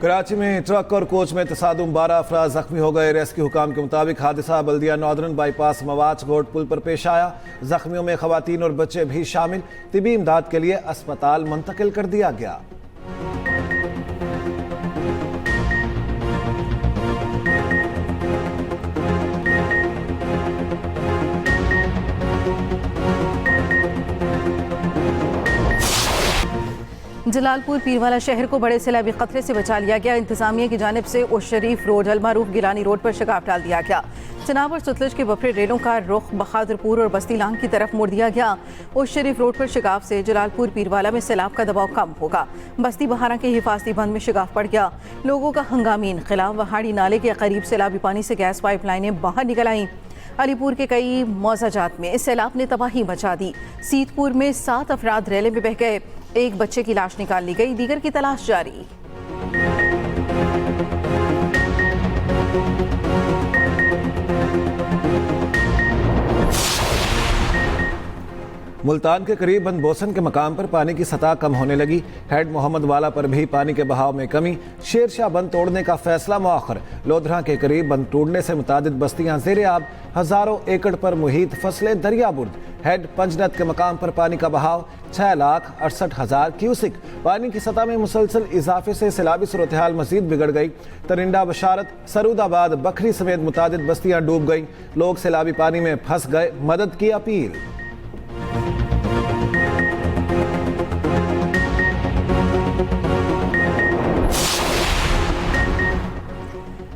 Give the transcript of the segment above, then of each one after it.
कराची में ट्रक और कोच में तसादुम 12 अफराद जख्मी हो गए। रेस्क्यू हुकाम के मुताबिक हादसा बल्दिया नॉर्दर्न बाईपास मवाच गोड पुल पर पेश आया। जख्मियों में खवातीन और बच्चे भी शामिल। तिबी इमदाद के लिए अस्पताल मुंतकिल कर दिया गया। जलालपुर पीरवाला शहर को बड़े सैलाबी खतरे से बचा लिया गया। इंतजामिया की जानिब से उस शरीफ रोड, अलमारूफ गिलानी रोड पर शिकाफ डाल दिया गया। चनाब और सतलज के बफरे रेलों का रुख बहादुरपुर और बस्ती लांग की तरफ मोड़ दिया गया। उस शरीफ रोड पर शिकाफ से जलालपुर पीरवाला में सैलाब का दबाव कम होगा। बस्ती बहारा के हिफाजती बंद में शिकाफ पड़ गया। लोगों का हंगामी इनखिलाफ। वहाड़ी नाले के करीब सैलाबी पानी से गैस पाइप लाइनें बाहर निकल आईं। अलीपुर के कई मौजाजात में सैलाब ने तबाही मचा दी। सीतपुर में 7 अफराद रेले में बह गए। एक बच्चे की लाश निकाल ली गई, दीगर की तलाश जारी। मुल्तान के करीब बंदबोसन के मकाम पर पानी की सतह कम होने लगी। हेड मोहम्मद वाला पर भी पानी के बहाव में कमी। शेरशाह बंद तोड़ने का फैसला मुअख्खर। लोधरा के करीब बंद टूटने से मुतादिद बस्तियां ज़ेरे आब। हजारों एकड़ पर मुहित फसलें दरियाबुर्द। हेड पंजनत के मकाम पर पानी का बहाव 6,68,000 क्यूसिक। पानी की सतह में मुसलसल इजाफे से सैलाबी सूरत हाल मजीद बिगड़ गई। तरिंडा बशारत, सरूदाबाद, बखरी समेत मुतादिद बस्तियां डूब गईं। लोग सैलाबी पानी में फंस गए। मदद की अपील।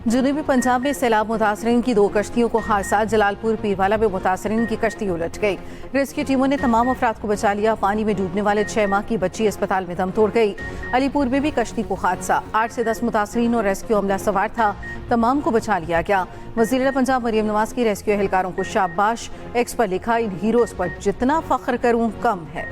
जुनूबी पंजाब में सैलाब मुतासरीन की 2 कश्तियों को हादसा। जलालपुर पीरवाला में मुतासरीन की कश्ती उलट गई। रेस्क्यू टीमों ने तमाम अफराद को बचा लिया। पानी में डूबने वाले 6 माह की बच्ची अस्पताल में दम तोड़ गई। अलीपुर में भी कश्ती को हादसा। 8 से 10 मुतासरीन और रेस्क्यू अमला सवार था। तमाम को बचा लिया गया। वज़ीर पंजाब मरियम नवाज की रेस्क्यू एहलकारों को शाबाश। एक्स पर लिखा, इन हीरोज पर जितना फख्र करूं कम है।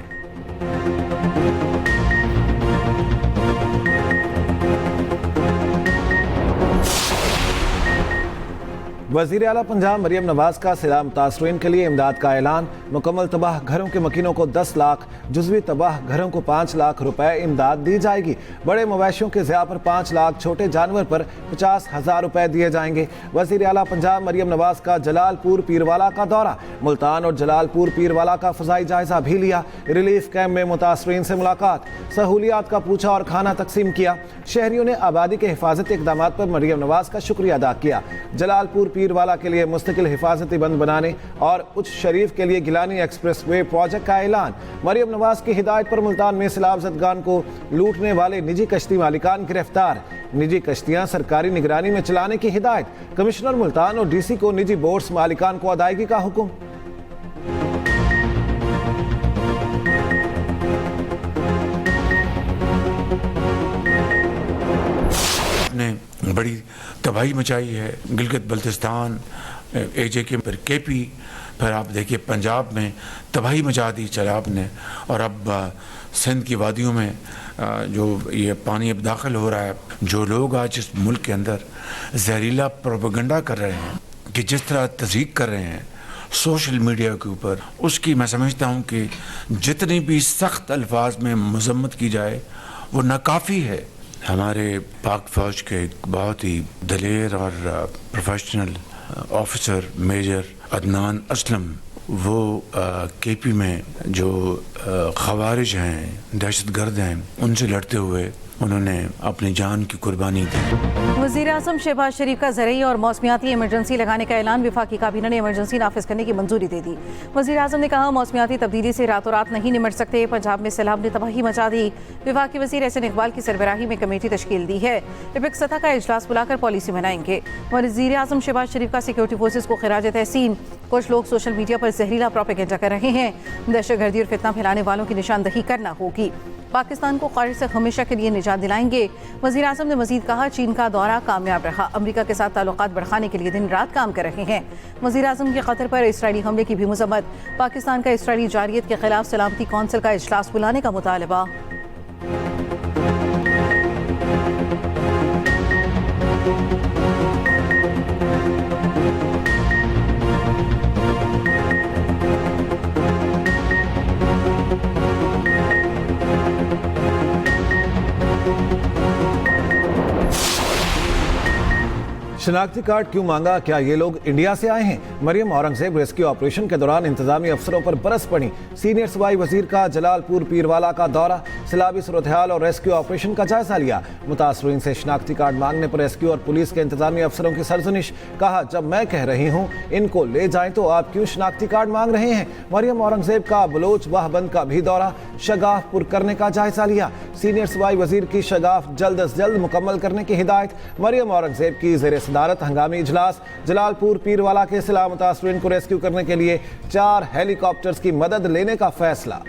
वज़ीर आला पंजाब मरियम नवाज का सैलाब मुतासरीन के लिए इमदाद का ऐलान। मुकम्मल तबाह घरों के मकीनों को 10 लाख, जुज़वी तबाह घरों को 5 लाख रुपए इमदाद दी जाएगी। बड़े मवेशियों के ज़िया पर 5 लाख, छोटे जानवर पर 50,000 रुपए दिए जाएंगे। वज़ीर आला पंजाब मरियम नवाज का जलालपुर पीरवाला का दौरा। मुल्तान और जलालपुर पीरवाला का फ़ज़ाई जायजा भी लिया। रिलीफ कैंप में मुतासरीन से मुलाकात। सहूलियात का पूछा और खाना तकसीम किया। शहरियों ने आबादी के हिफाजती इक़दाम पर मरियम नवाज का शुक्रिया अदा किया। जलालपुर पीरवाला के लिए मुस्तकिल हिफाजती बंद बनाने और उच्च शरीफ के लिए गिलानी एक्सप्रेस वे प्रोजेक्ट का ऐलान। मरियम नवाज की हिदायत पर मुल्तान में सैलाब ज़दगान को लूटने वाले निजी कश्ती मालिकान गिरफ्तार। निजी कश्तियां सरकारी निगरानी में चलाने की हिदायत। कमिश्नर मुल्तान और डीसी को निजी बोट्स मालिकान को अदायगी का हुक्म। ने बड़ी तबाही मचाई है। गिलगित बल्तिस्तान, एजे के फिर केपी, फिर आप देखिए पंजाब में तबाही मचा दी सैलाब ने। और अब सिंध की वादियों में जो ये पानी अब दाखिल हो रहा है। जो लोग आज इस मुल्क के अंदर जहरीला प्रोपेगेंडा कर रहे हैं, कि जिस तरह तज़ीक कर रहे हैं सोशल मीडिया के ऊपर, उसकी मैं समझता हूँ कि जितनी भी सख्त अल्फाज में मजम्मत की जाए वो नाकाफ़ी है। हमारे पाक फ़ौज के एक बहुत ही दलेर और professional officer major Adnan Aslam, वो केपी में जो खवारिज हैं, दहशतगर्द हैं, उनसे लड़ते हुए उन्होंने अपनी जान की कुर्बानी दी। वज़ीर आज़म शहबाज शरीफ का ज़रई और मौसमियाती इमरजेंसी लगाने का ऐलान। वफाकी काबीना ने इमरजेंसी नाफिज करने की मंजूरी दे दी। वज़ीर आज़म ने कहा, मौसमियाती तब्दीली से रातों रात नहीं निमट सकते। पंजाब में सैलाब ने तबाही मचा दी। वफाकी वज़ीर एहसन इकबाल की सरबराही में कमेटी तश्कील दी है। एपिक सतह का इजलास बुलाकर पॉलिसी बनाएंगे। वज़ीर आज़म शहबाज शरीफ का सिक्योरिटी फोर्सेज को खिराज तहसीन। कुछ लोग सोशल मीडिया पर जहरीला प्रोपेगेंडा कर रहे हैं। दहशतगर्दी और फितना फैलाने वालों की निशानदही करना होगी। पाकिस्तान को क़र्ज़ से हमेशा के लिए निजात दिलाएंगे। वज़ीर आज़म ने मज़ीद कहा, चीन का दौरा कामयाब रहा। अमरीका के साथ ताल्लुकात बढ़ाने के लिए दिन रात काम कर रहे हैं। वज़ीर आज़म के क़तर पर इसराइली हमले की भी मज़म्मत। पाकिस्तान का इसराइली जारियत के खिलाफ सलामती कौंसिल का इजलास बुलाने का मुतालबा। शनाख्ती कार्ड क्यों मांगा? क्या ये लोग इंडिया से आए हैं? मरियम औरंगजेब रेस्क्यू ऑपरेशन के दौरान इंतजामी अफसरों पर बरस पड़ी। सीनियर सूबाई वजीर का जलालपुर पीरवाला का दौरा, सैलाबी सूरत-ए-हाल और रेस्क्यू ऑपरेशन का जायजा लिया। मुतासरीन से शनाख्ती कार्ड मांगने पर रेस्क्यू और पुलिस के इंतजामी अफसरों की सरजनिश। कहा, जब मैं कह रही हूँ इनको ले जाएं तो आप क्यों शनाख्ती कार्ड मांग रहे हैं? मरियम औरंगजेब का बलोच वाहबंद का भी दौरा, शगाफ पुर करने का जायजा लिया। सीनियर सूबाई वजीर की शगाफ जल्द अज जल्द मुकम्मल करने की हिदायत। मरियम औरंगजेब की ज़ेर सदारत हंगामी इजलास। जलालपुर पीरवाला के सैलाब मुतासरीन को रेस्क्यू करने के लिए 4 हेलीकॉप्टर्स की मदद लेने का फैसला।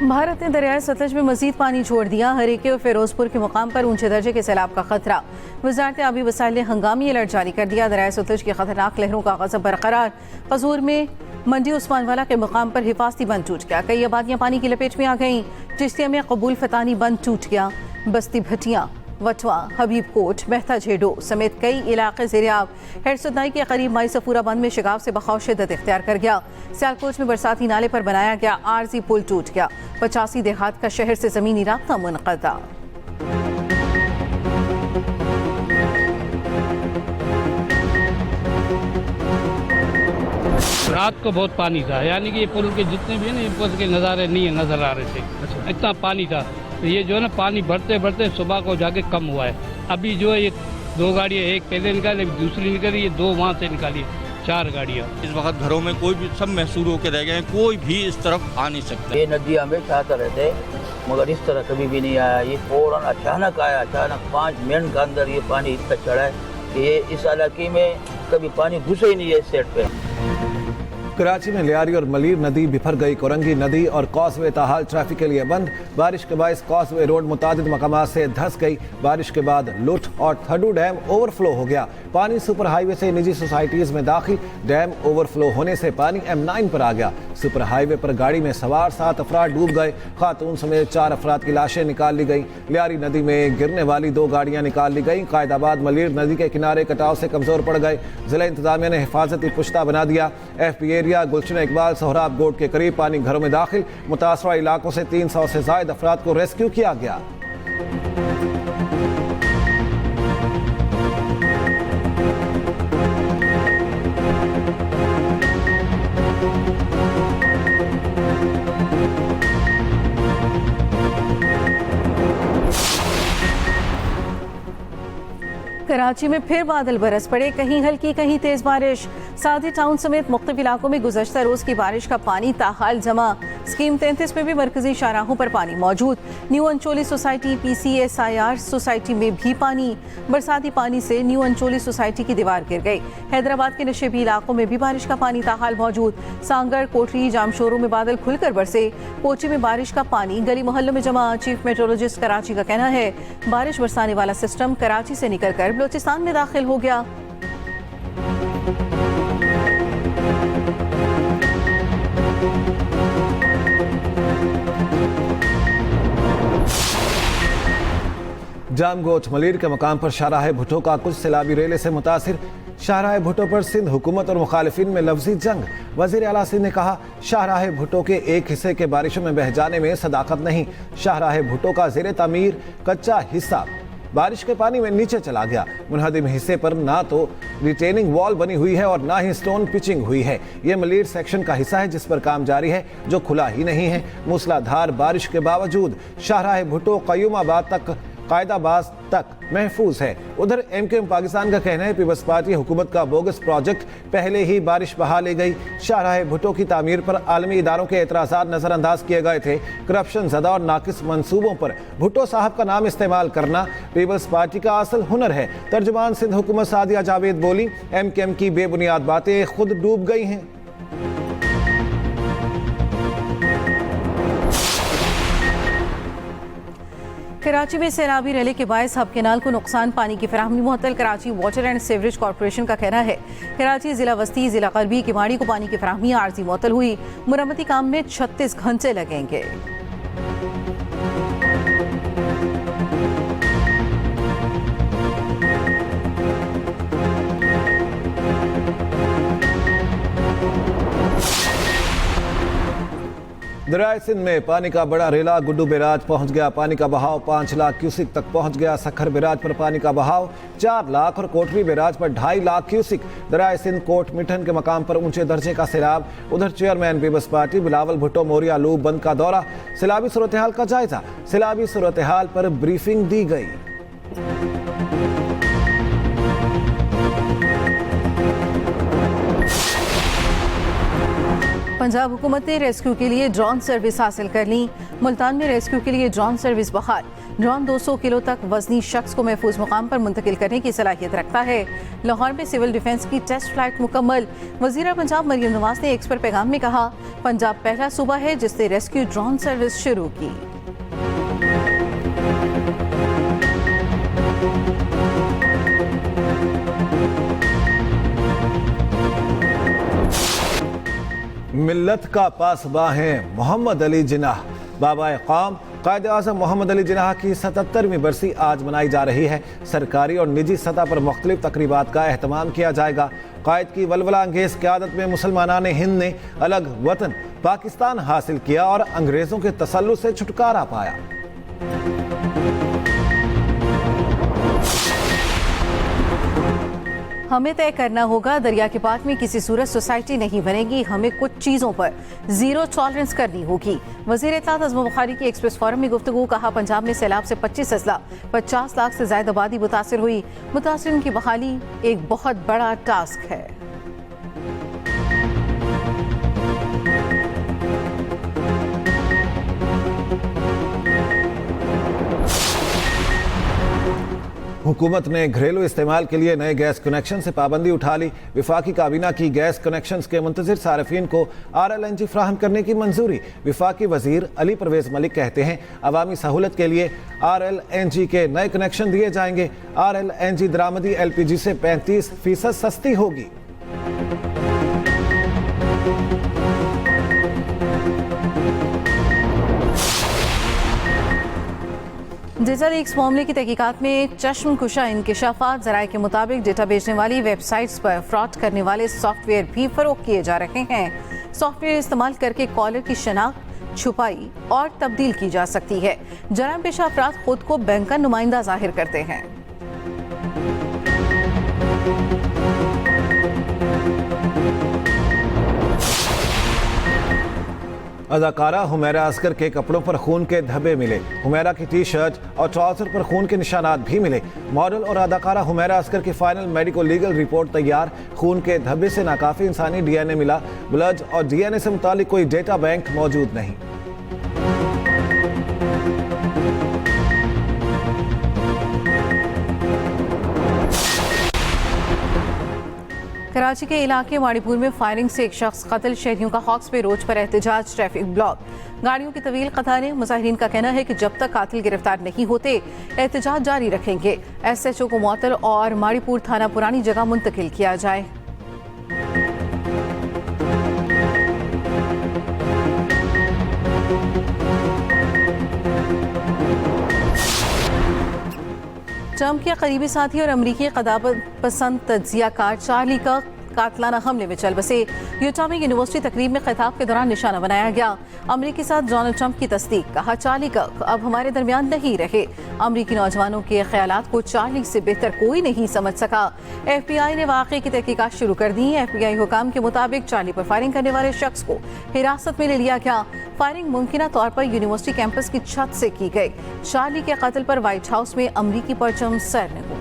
भारत ने दरियाए सतलज में मजीद पानी छोड़ दिया। हरीके और फिरोजपुर के मुकाम पर ऊंचे दर्जे के सैलाब का खतरा। वजारत आबी वसाइल ने हंगामी अलर्ट जारी कर दिया। दरियाए सतलज की खतरनाक लहरों का गजब बरकरार। कसूर में मंडी उस्मानवाला के मुकाम पर हिफाजती बंद टूट गया। कई आबादियां पानी की लपेट में आ गईं। चिश्तिया में कबूल फतानी बंद टूट गया। बस्ती भटियां, वटवा, हबीब कोट, मेहता झेडो समेत कई इलाके ज़ेरियाब। हेडसुदाई के करीब माई सफूरा बंद में शिगाफ से बखाव शिद्दत इख्तियार कर गया। सियालकोट में बरसाती नाले पर बनाया गया आरजी पुल टूट गया। 85 देहात का शहर से ज़मीनी राब्ता मुनक़ता। रात को बहुत पानी था, यानी कि ये पुल के जितने भी है ना, पुल के नज़ारे नहीं नज़र आ रहे थे। इतना पानी था, तो ये जो है ना पानी बढ़ते बढ़ते सुबह को जाके कम हुआ है। अभी जो है ये 2 गाड़ियाँ, एक पहले निकाली दूसरी निकाली, ये 2 वहाँ से निकाली, 4 गाड़ियाँ। इस वक्त घरों में कोई भी सब महसूर होकर रह गए हैं, कोई भी इस तरफ आ नहीं सकता। ये नदी हमेशा आता रहते मगर इस तरह कभी भी नहीं आया। ये फौरन अचानक आया, अचानक 5 मिनट के अंदर ये पानी इतना चढ़ा है कि ये इस इलाके में कभी पानी घुसा ही नहीं है इस साइड पे। कराची में लियारी और मलीर नदी बिफर गई। कोरंगी नदी और कॉसवे ताहाल ट्रैफिक के लिए बंद। बारिश के बायस कॉसवे रोड मुतादिद मकामात से धंस गई। बारिश के बाद लुट और थडू डैम ओवरफ्लो हो गया। पानी सुपर हाईवे से निजी सोसाइटीज में दाखिल। डैम ओवरफ्लो होने से पानी M9 पर आ गया। सुपर हाईवे पर गाड़ी में सवार 7 अफराद डूब गए। खातून समेत 4 अफराद की लाशें निकाल ली गई। लियारी नदी में गिरने वाली 2 गाड़ियां निकाल ली गई। कायदाबाद मलीर नदी के किनारे कटाव से कमजोर पड़ गए। जिला इंतजामिया ने हिफाजती पुश्ता बना दिया। FP एरिया गुलशन इकबाल सोहराब गोट के करीब पानी घरों में दाखिल। मुतासरा इलाकों से 300 से ज्यादा अफराद को रेस्क्यू किया गया। कराची में फिर बादल बरस पड़े। कहीं हल्की कहीं तेज बारिश। सादी टाउन समेत मुख्तलिफ इलाकों में गुज़श्ता रोज की बारिश का पानी ताहाल जमा। स्कीम 33 में भी मरकजी शाहराहों पर पानी मौजूद। New Ancholi society, PCSIR society में भी पानी। बरसाती पानी से न्यू अंचोली सोसाइटी की दीवार गिर गई। हैदराबाद के नशेबी इलाकों में भी बारिश का पानी ताहाल मौजूद। सांगड़, कोटरी, जामशोरों में बादल खुलकर बरसे। कोची में बारिश का पानी गली मोहल्लों में जमा। चीफ मेट्रोलॉजिस्ट कराची का कहना है बारिश बरसाने वाला सिस्टम कराची से निकलकर बलोचिस्तान में दाखिल हो गया। जामगोट मलीर के मकाम पर शाहराह भुट्टो का कुछ सैलाबी रेले से मुतासिर। शाहराह भुट्टो पर सिंध हुकूमत और मुखालिफिन में लफ्जी जंग। वज़ीर आला सिंध ने कहा, शाहराह भुट्टो के एक हिस्से के बारिशों में बह जाने में सदाकत नहीं। शाहराह भुट्टो का ज़ेरे तामीर कच्चा हिस्सा बारिश के पानी में नीचे चला गया। मुनहदिम हिस्से पर ना तो रिटेनिंग वॉल बनी हुई है और ना ही स्टोन पिचिंग हुई है। यह मलीर सेक्शन का हिस्सा है जिस पर काम जारी है, जो खुला ही नहीं है। मूसलाधार बारिश के बावजूद शाहराह भुट्टो कयूमाबाद तक कायदाबाद तक महफूज है। उधर MKM पाकिस्तान का कहना है पीपल्स पार्टी हुकूमत का बोगस प्रोजेक्ट पहले ही बारिश बहा ले गई। शाहराह भुट्टो की तामीर पर आलमी इदारों के एतराज़ात नज़रअंदाज किए गए थे। करप्शन ज़दा और नाकिस मंसूबों पर भुट्टो साहब का नाम इस्तेमाल करना पीपल्स पार्टी का असल हुनर है। तर्जुमान सिंध हुकूमत सादिया जावेद बोली, MKM की बेबुनियाद बातें खुद डूब गई हैं। कराची में सैलाबी रैली के बायस हब केनाल को नुकसान, पानी की फराहमी मुअत्तल। Karachi water and sewerage corporation का कहना है कराची जिला वस्ती, जिला गरबी, किमाड़ी को पानी की फराहमी आर्जी मुअत्तल हुई। मुरम्मती काम में 36 घंटे लगेंगे। दरियाए सिंध में पानी का बड़ा रेला गुड्डू बैराज पहुंच गया। पानी का बहाव 5 लाख क्यूसिक तक पहुंच गया। सखर बैराज पर पानी का बहाव 4 लाख और कोटरी बैराज पर 2.5 लाख क्यूसिक। दरियाए सिंध कोट मिठन के मकाम पर ऊंचे दर्जे का सैलाब। उधर chairman People's Party Bilawal Bhutto मौर्या लूप बंद का दौरा। सैलाबी सूरत हाल का जायजा। सैलाबी सूरत हाल पर ब्रीफिंग दी गई। पंजाब हुकूमत ने रेस्क्यू के लिए ड्रोन सर्विस हासिल कर ली। मुल्तान में रेस्क्यू के लिए ड्रोन सर्विस बहाल। ड्रोन 200 किलो तक वजनी शख्स को महफूज मुकाम पर मुंतकिल करने की सलाहियत रखता है। लाहौर में सिविल डिफेंस की टेस्ट फ्लाइट मुकम्मल। वज़ीर पंजाब मरियम नवाज ने एक्स पर पैगाम में कहा, पंजाब पहला सूबा है जिसने रेस्क्यू ड्रोन सर्विस शुरू की। मिल्लत का पासबां हैं मोहम्मद अली जिन्नाह। बाबा कौम कायद आज़म मोहम्मद अली जिन्नाह की 77वीं बरसी आज मनाई जा रही है। सरकारी और निजी सतह पर मुख्तलिफ तकरीबात का एहतमाम किया जाएगा। कायद की वलवला अंगेज क़यादत में मुसलमानान हिंद ने अलग वतन पाकिस्तान हासिल किया और अंग्रेज़ों के तसल्लुत से छुटकारा पाया। हमें तय करना होगा, दरिया के पाक में किसी सूरत सोसाइटी नहीं बनेगी। हमें कुछ चीज़ों पर जीरो टॉलरेंस करनी होगी। वज़ीर इत्तलात अज़म बुखारी की एक्सप्रेस फोरम में गुफ्तगू। कहा, पंजाब में सैलाब से 25 अजला 50 लाख से ज़ायद आबादी मुतासिर हुई। मुतासिरीन की बहाली एक बहुत बड़ा टास्क है। हुकूमत ने घरेलू इस्तेमाल के लिए नए गैस कनेक्शन से पाबंदी उठा ली। विफाकी काबीना की गैस कनेक्शन के मुंतज़िर सारिफीन को RLNG फ्राहम करने की मंजूरी। विफाकी वजीर अली परवेज मलिक कहते हैं, अवामी सहूलत के लिए RLNG के नए कनेक्शन दिए जाएंगे। RLNG दरामदी LPG से 35% सस्ती होगी। डेटा लीक्स मामले की तहकीकात में चश्मकुशा इंकिशाफात। ज़राए के मुताबिक डेटा बेचने वाली वेबसाइट्स पर फ्रॉड करने वाले सॉफ्टवेयर भी फरोख्त किए जा रहे हैं। सॉफ्टवेयर इस्तेमाल करके कॉलर की शनाख्त छुपाई और तब्दील की जा सकती है। जराइम पेशा अफराद खुद को बैंक का नुमाइंदा जाहिर करते हैं। अदाकारा हुमैरा असगर के कपड़ों पर खून के धब्बे मिले। हुमैरा की टी-शर्ट और ट्राउजर पर खून के निशानात भी मिले। मॉडल और अदाकारा हुमैरा असगर की फाइनल मेडिको लीगल रिपोर्ट तैयार। खून के धब्बे से नाकाफी इंसानी DNA मिला। ब्लड और DNA से मुतालिक कोई डेटा बैंक मौजूद नहीं। कराची के इलाके माड़ीपुर में फायरिंग से एक शख्स कत्ल। शहरियों का हॉक्स पे रोड पर एहतजाज। Traffic block. गाड़ियों की तवील कतारें। मुजाहिरीन का कहना है कि जब तक कातिल गिरफ्तार नहीं होते एहतजाज जारी रखेंगे। SHO को मुअत्तल और माड़ीपुर थाना पुरानी जगह मुंतकिल किया जाए। ट्रंप के करीबी साथी और अमरीकी क़दाबत पसंद तज्जियाकार चार्ली का कातलाना हमले में चल बसे। यूटा में यूनिवर्सिटी तकरीब में खिताब के दौरान निशाना बनाया गया। अमरीकी साथ डोनाल्ड ट्रंप की तस्दीक। कहा, चार्ली का अब हमारे दरमियान नहीं रहे। अमरीकी नौजवानों के ख्यालात को चार्ली से बेहतर कोई नहीं समझ सका। FBI ने वाक़े की तहकीकात शुरू कर दी। FBI हुकाम के मुताबिक चार्ली पर फायरिंग करने वाले शख्स को हिरासत में ले लिया गया। फायरिंग मुमकिना तौर पर यूनिवर्सिटी कैंपस की छत से की गई। चार्ली के कत्ल पर व्हाइट हाउस में अमरीकी परचम सरनगू।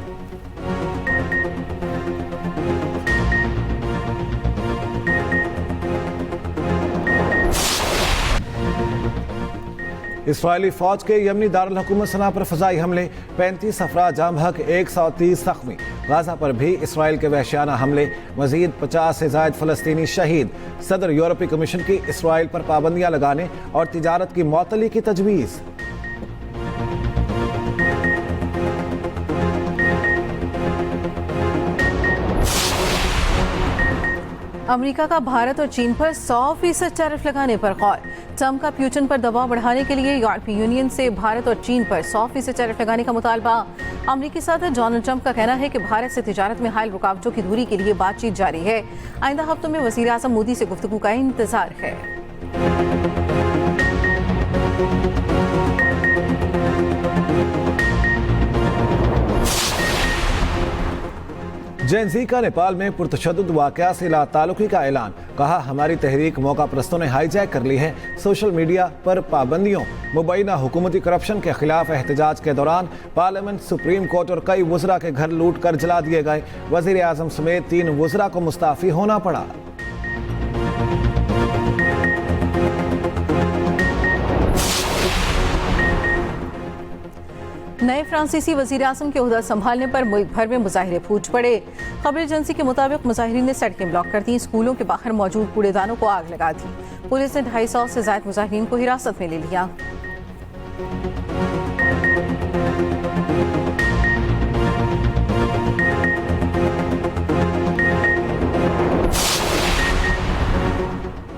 इसराइली फौज के यमनी दारुल हुकूमत सना पर फजाई हमले। 35 अफराद जाम हक, 130 जख्मी। गाजा पर भी इसराइल के वहशियाना हमले। मजीद 50 से ज़ायद फ़लस्तीनी शहीद। सदर यूरोपीय कमीशन की इसराइल पर पाबंदियां लगाने और तिजारत की मुअत्तली की तजवीज़। अमेरिका का भारत और चीन पर 100% टैरिफ लगाने पर गौर। ट्रंप का प्यूटन पर दबाव बढ़ाने के लिए यूरोपीय यूनियन से भारत और चीन पर 100% टैरिफ लगाने का मुतालबा। अमेरिकी सदर डोनाल्ड ट्रंप का कहना है कि भारत से तिजारत में हायल रुकावटों की दूरी के लिए बातचीत जारी है। आइंदा हफ्तों में वज़ीर आज़म मोदी से गुफ्तगू का इंतजार है। जेएनजी का नेपाल में पुरतशद्दुद वाक़या से लाताल्लुकी का ऐलान। कहा, हमारी तहरीक मौका परस्तों ने हाईजैक कर ली है। सोशल मीडिया पर पाबंदियों, मुबैना हुकूमती करप्शन के खिलाफ एहतजाज के दौरान पार्लियामेंट, सुप्रीम कोर्ट और कई वज़रा के घर लूट कर जला दिए गए। वज़ीर आज़म समेत 3 वज़रा को मुस्ताफ़ी होना पड़ा। नए फ्रांसीसी वज़ीर आज़म के ओहदा संभालने पर मुल्क भर में मुजाहिरे फूट पड़े। खबर एजेंसी के मुताबिक मुजाहिरीन ने सड़कें ब्लॉक कर दी, स्कूलों के बाहर मौजूद कूड़ेदानों को आग लगा दी। पुलिस ने 250 से ज़ायद मुजाहिरीन को हिरासत में ले लिया।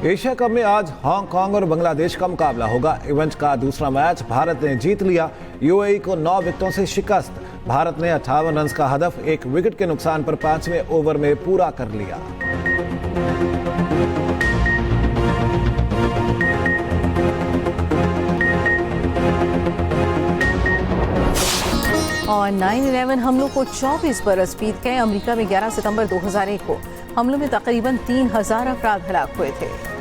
एशिया कप में आज हांगकांग और बांग्लादेश का मुकाबला होगा। इवेंट का दूसरा मैच भारत ने जीत लिया, यूएई को 9 विकेटों से शिकस्त। भारत ने 58 रन का हदफ 1 विकेट के नुकसान पर 5वें ओवर में पूरा कर लिया। और 9/11 हमलों को 24 बरस बीत गए। अमेरिका में 11 सितंबर 2001 को हमलों में तकरीबन 3000 अफराद हलाक हुए थे।